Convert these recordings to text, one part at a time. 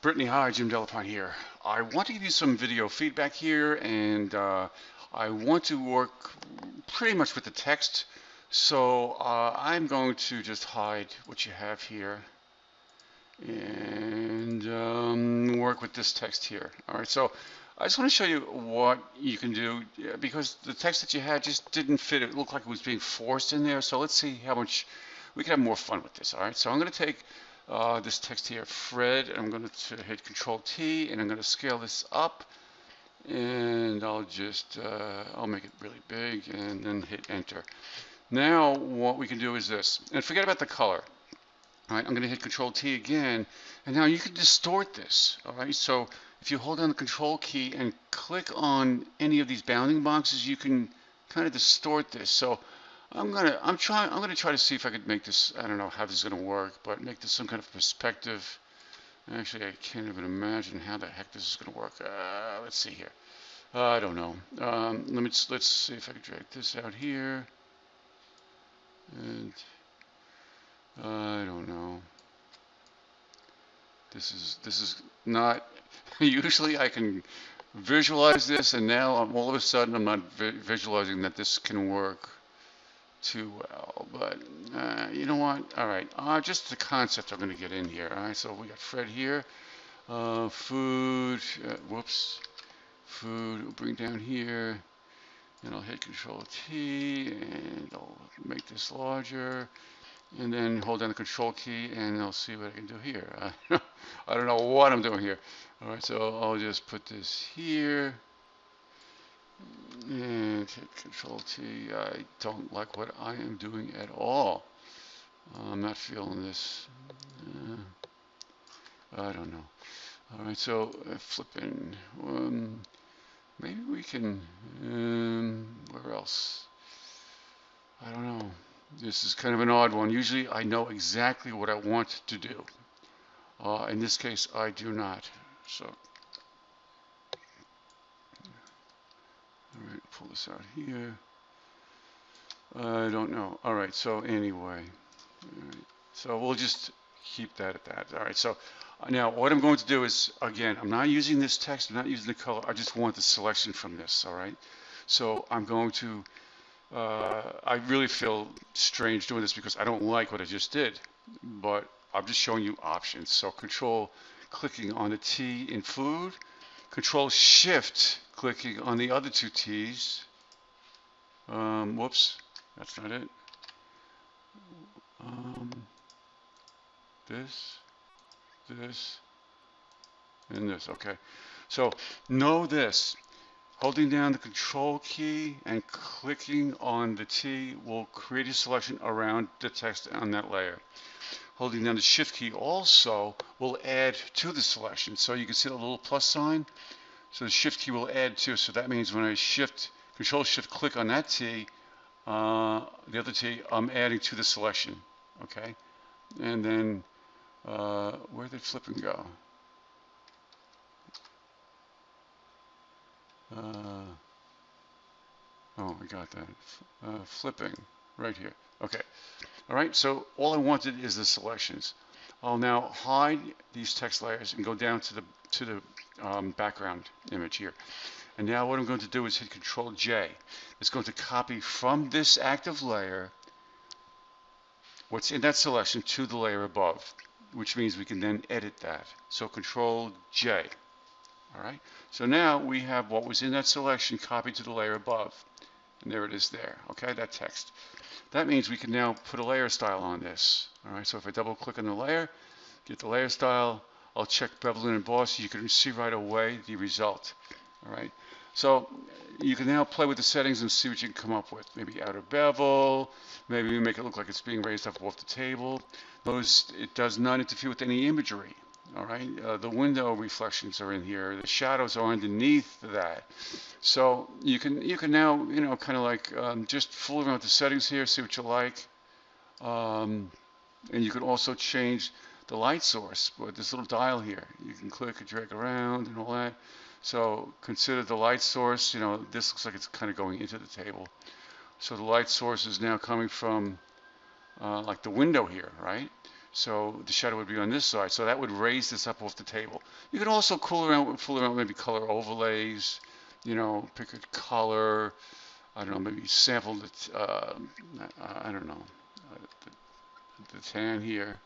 Brittany, hi, Jim Delapine here. I want to give you some video feedback here, and I want to work pretty much with the text. So I'm going to just hide what you have here and work with this text here. All right, so I just want to show you what you can do because the text that you had just didn't fit. It looked like it was being forced in there. So let's see how much we can have more fun with this. All right, so I'm going to take this text here, Fred, and I'm going to hit Control T, and I'm going to scale this up, and I'll make it really big, and then hit Enter. Now what we can do is this, and forget about the color. All right, I'm going to hit Control T again, and now you can distort this. All right, so if you hold down the Control key and click on any of these bounding boxes, you can kind of distort this. So I'm gonna try to see if I could make this. I don't know how this is gonna work, but make this some kind of perspective. Actually, I can't even imagine how the heck this is gonna work. Let's see here. I don't know. Let's see if I can drag this out here. And I don't know. This is not. Usually I can visualize this, and now all of a sudden I'm not visualizing that this can work too well, but you know what? All right, just the concept I'm going to get in here. All right, so we got Fred here. Food. Whoops. Food. We'll bring down here, and I'll hit Control T, and I'll make this larger, and then hold down the Control key, and I'll see what I can do here. I don't know what I'm doing here. All right, so I'll just put this here. And hit Control T. I don't like what I am doing at all. I'm not feeling this. I don't know. All right, so flipping. Maybe we can. Where else? I don't know. This is kind of an odd one. Usually I know exactly what I want to do. In this case, I do not. So. All right, pull this out here. I don't know. All right, so anyway. All right, so we'll just keep that at that. All right, so now what I'm going to do is, again, I'm not using this text, I'm not using the color, I just want the selection from this, all right? So I'm going to, I really feel strange doing this because I don't like what I just did, but I'm just showing you options. So clicking on the T in food, Control Shift, clicking on the other two T's. Whoops, that's not it. This, and this. Okay. So know this. Holding down the Control key and clicking on the T will create a selection around the text on that layer. Holding down the Shift key also will add to the selection. So you can see the little plus sign. So the Shift key will add to. So that means when I Control Shift click on that T, the other T, I'm adding to the selection. Okay. And then where did flipping go? Oh, I got that. Flipping right here. Okay. All right. So all I wanted is the selections. I'll now hide these text layers and go down to the background image here. And now what I'm going to do is hit Control J. It's going to copy from this active layer what's in that selection to the layer above, which means we can then edit that. So Control J. All right. So now we have what was in that selection copied to the layer above. And there it is there. Okay, that text. That means we can now put a layer style on this. All right. So if I double click on the layer, get the layer style, I'll check bevel and emboss. You can see right away the result. All right. So you can now play with the settings and see what you can come up with. Maybe outer bevel, maybe make it look like it's being raised up off the table. Notice it does not interfere with any imagery. All right, the window reflections are in here. The shadows are underneath that. So you can now kind of like just fool around with the settings here, see what you like, and you can also change the light source with this little dial here. You can click and drag around and all that. So consider the light source. This looks like it's kind of going into the table. So the light source is now coming from like the window here, right? So the shadow would be on this side. So that would raise this up off the table. You can also fool around with maybe color overlays. You know, pick a color. I don't know, maybe sample the, I don't know, the tan here.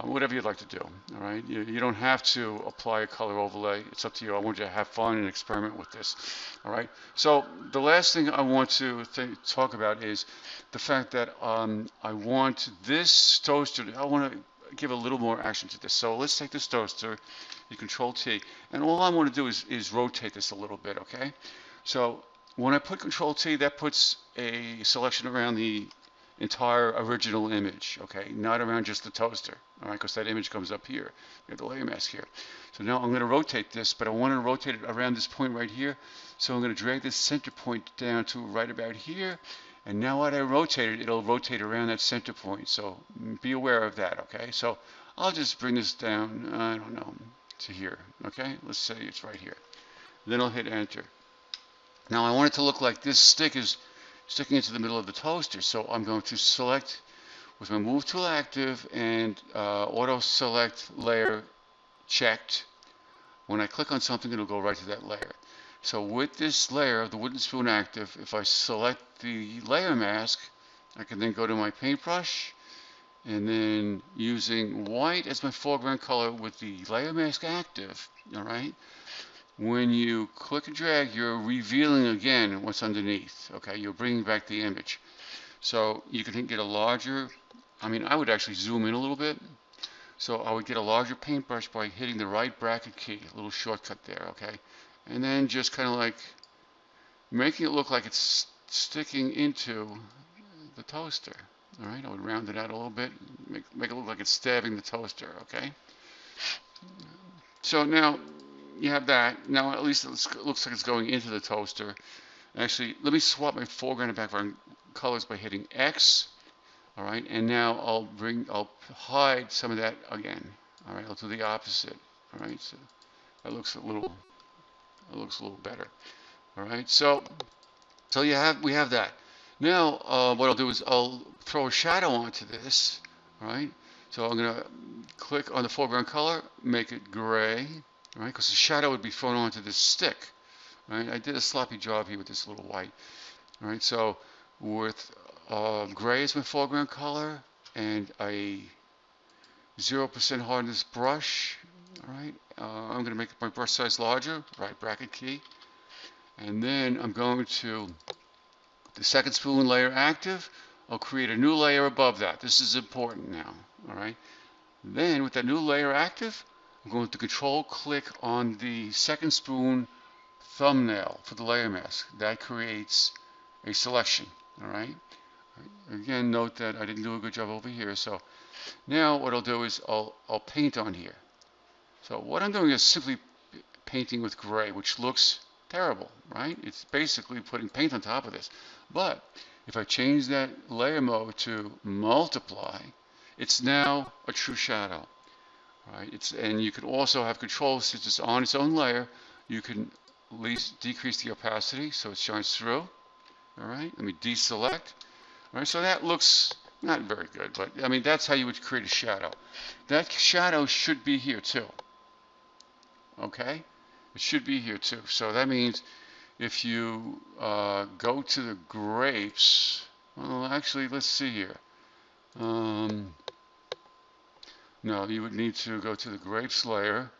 Whatever you'd like to do, all right? You don't have to apply a color overlay. It's up to you. I want you to have fun and experiment with this, all right? So the last thing I want to talk about is the fact that I want this toaster, I want to give a little more action to this. So let's take this toaster, you Control T, and all I want to do is rotate this a little bit, okay? So when I put Control T, that puts a selection around the entire original image, okay, not around just the toaster, all right, because that image comes up here. We have the layer mask here. So now I'm going to rotate this, but I want to rotate it around this point right here. So I'm going to drag this center point down to right about here. And now when I rotate it, it'll rotate around that center point. So be aware of that, okay? So I'll just bring this down, I don't know, to here, okay? Let's say it's right here. Then I'll hit enter. Now I want it to look like this stick is sticking into the middle of the toaster. So I'm going to select with my move tool active and auto select layer checked. When I click on something, it'll go right to that layer. So with this layer, the wooden spoon active, if I select the layer mask, I can then go to my paintbrush and then using white as my foreground color with the layer mask active, all right? When you click and drag, you're revealing again what's underneath, okay? You're bringing back the image. So you can get a larger, I mean, I would actually zoom in a little bit. So I would get a larger paintbrush by hitting the right bracket key, a little shortcut there, okay? And then just kind of like making it look like it's sticking into the toaster, all right? I would round it out a little bit, make it look like it's stabbing the toaster, okay? So now, you have that. Now at least it looks like it's going into the toaster. Actually, let me swap my foreground and background colors by hitting X. All right, and now I'll hide some of that again. All right, I'll do the opposite. All right, so that looks a little better. All right, so we have that. Now what I'll do is I'll throw a shadow onto this. All right, so I'm gonna click on the foreground color, make it gray. All right, because the shadow would be thrown onto this stick. Right, I did a sloppy job here with this little white. All right, so with gray as my foreground color and a 0% hardness brush. All right, I'm going to make my brush size larger. Right bracket key, and then I'm going to the second spoon layer active. I'll create a new layer above that. This is important now. All right. Then with that new layer active, I'm going to control click on the second spoon thumbnail for the layer mask. That creates a selection. All right. Again, note that I didn't do a good job over here. So now what I'll do is I'll paint on here. So what I'm doing is simply painting with gray, which looks terrible, right? It's basically putting paint on top of this. But if I change that layer mode to multiply, it's now a true shadow. Right? And you can also have control since it's on its own layer. You can at least decrease the opacity so it shines through. All right, let me deselect. All right, so that looks not very good, but I mean that's how you would create a shadow. That shadow should be here too. Okay, it should be here too. So that means if you go to the grapes, well, actually, let's see here. No, you would need to go to the grapes layer,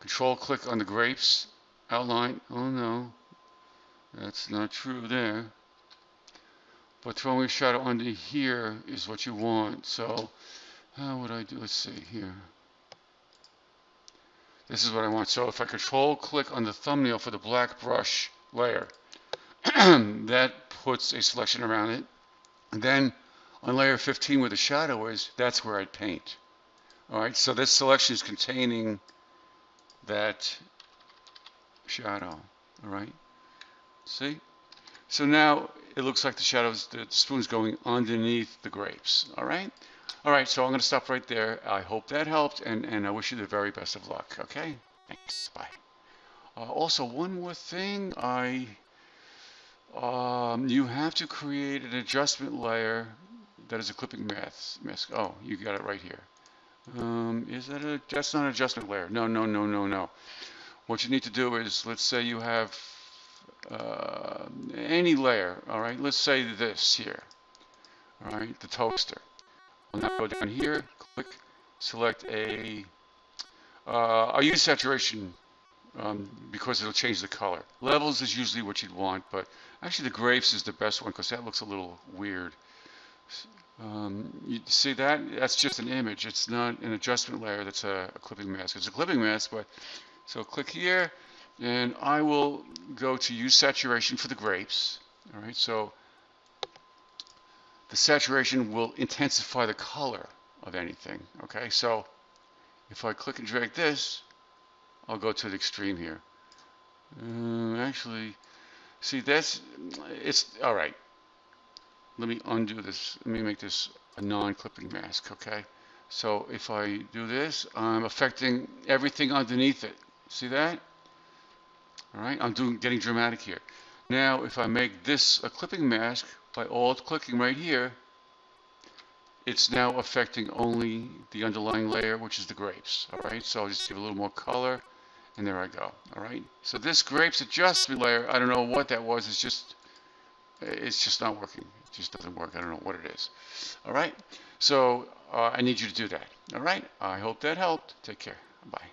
control click on the grapes outline. Oh no, that's not true there. But throwing a shadow under here is what you want. So how would I do? Let's see here. This is what I want. So if I control click on the thumbnail for the black brush layer, that puts a selection around it. And then on layer 15 where the shadow is, that's where I'd paint. All right, so this selection is containing that shadow. All right, see? So now it looks like the spoon's going underneath the grapes. All right? All right, so I'm going to stop right there. I hope that helped, and I wish you the very best of luck. Okay? Thanks. Bye. Also, one more thing. You have to create an adjustment layer that is a clipping mask. Oh, you got it right here. That's not an adjustment layer. No, no, no, no, no. What you need to do is, let's say you have any layer, all right? Let's say this here, all right, the toaster. I'll now go down here, click, select I'll use saturation because it'll change the color. Levels is usually what you'd want, but actually the grapes is the best one because that looks a little weird. You see that? That's just an image. It's not an adjustment layer. That's a clipping mask. It's a clipping mask, but so click here, and I will go to use saturation for the grapes. All right, so the saturation will intensify the color of anything. Okay, so if I click and drag this, I'll go to the extreme here. Actually, see it's all right. Let me undo this. Let me make this a non-clipping mask, okay? So if I do this, I'm affecting everything underneath it. See that? All right, getting dramatic here. Now, if I make this a clipping mask by alt-clicking right here, it's now affecting only the underlying layer, which is the grapes. All right, so I'll just give a little more color, and there I go. All right, so this grapes adjustment layer, I don't know what that was. It's just not working. It just doesn't work. I don't know what it is. All right, so I need you to do that. All right, I hope that helped. Take care. Bye.